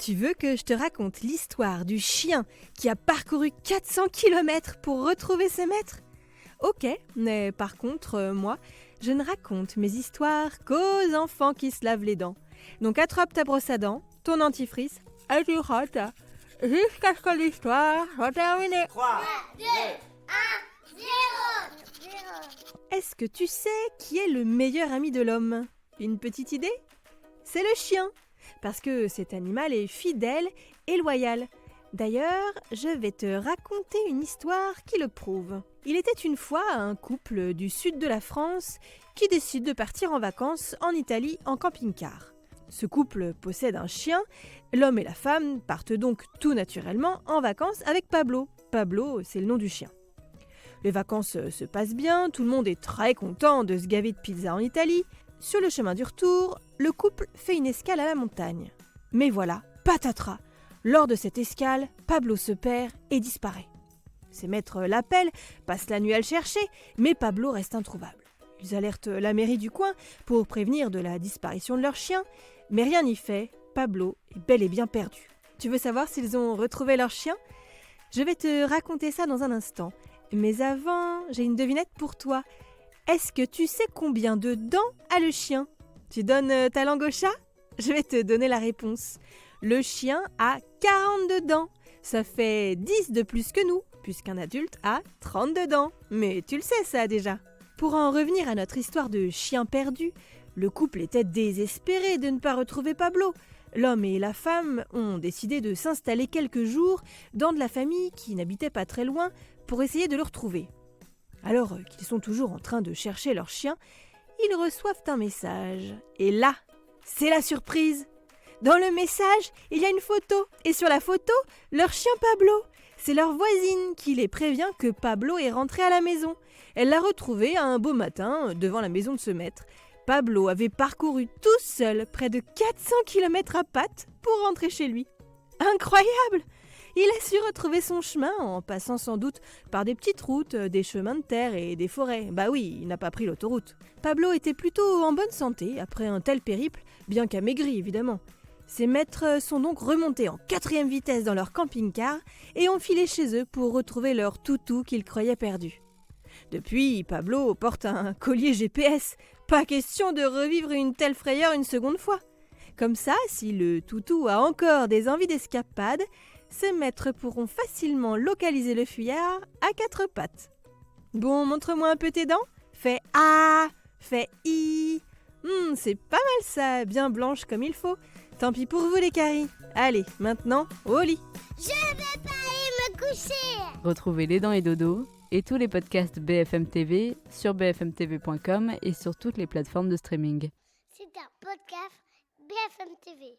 Tu veux que je te raconte l'histoire du chien qui a parcouru 400 km pour retrouver ses maîtres ? Ok, mais par contre, moi, je ne raconte mes histoires qu'aux enfants qui se lavent les dents. Donc attrape ta brosse à dents, ton dentifrice, et tu rotes jusqu'à ce que l'histoire soit terminée. 3, 2, 1, 0. Est-ce que tu sais qui est le meilleur ami de l'homme ? Une petite idée ? C'est le chien, parce que cet animal est fidèle et loyal. D'ailleurs, je vais te raconter une histoire qui le prouve. Il était une fois un couple du sud de la France qui décide de partir en vacances en Italie en camping-car. Ce couple possède un chien, l'homme et la femme partent donc tout naturellement en vacances avec Pablo. Pablo, c'est le nom du chien. Les vacances se passent bien, tout le monde est très content de se gaver de pizza en Italie. Sur le chemin du retour, le couple fait une escale à la montagne. Mais voilà, patatras! Lors de cette escale, Pablo se perd et disparaît. Ses maîtres l'appellent, passent la nuit à le chercher, mais Pablo reste introuvable. Ils alertent la mairie du coin pour prévenir de la disparition de leur chien, mais rien n'y fait, Pablo est bel et bien perdu. Tu veux savoir s'ils ont retrouvé leur chien ? Je vais te raconter ça dans un instant. Mais avant, j'ai une devinette pour toi. Est-ce que tu sais combien de dents a le chien ? Tu donnes ta langue au chat ? Je vais te donner la réponse. Le chien a 42 dents. Ça fait 10 de plus que nous, puisqu'un adulte a 32 dents. Mais tu le sais ça déjà. Pour en revenir à notre histoire de chien perdu, le couple était désespéré de ne pas retrouver Pablo. L'homme et la femme ont décidé de s'installer quelques jours dans de la famille qui n'habitait pas très loin pour essayer de le retrouver. Alors qu'ils sont toujours en train de chercher leur chien, ils reçoivent un message. Et là, c'est la surprise. Dans le message, il y a une photo. Et sur la photo, leur chien Pablo. C'est leur voisine qui les prévient que Pablo est rentré à la maison. Elle l'a retrouvé un beau matin devant la maison de ce maître. Pablo avait parcouru tout seul près de 400 km à pattes pour rentrer chez lui. Incroyable! Il a su retrouver son chemin en passant sans doute par des petites routes, des chemins de terre et des forêts. Bah oui, il n'a pas pris l'autoroute. Pablo était plutôt en bonne santé après un tel périple, bien qu'amaigri évidemment. Ses maîtres sont donc remontés en 4e vitesse dans leur camping-car et ont filé chez eux pour retrouver leur toutou qu'ils croyaient perdu. Depuis, Pablo porte un collier GPS. Pas question de revivre une telle frayeur une seconde fois. Comme ça, si le toutou a encore des envies d'escapade, ses maîtres pourront facilement localiser le fuyard à 4 pattes. Bon, montre-moi un peu tes dents. Fais A, fais I. C'est pas mal ça, bien blanche comme il faut. Tant pis pour vous les caries. Allez, maintenant, au lit. Je vais pas aller me coucher. Retrouvez Les Dents et Dodo et tous les podcasts BFM TV sur bfmtv.com et sur toutes les plateformes de streaming. C'est un podcast BFM TV.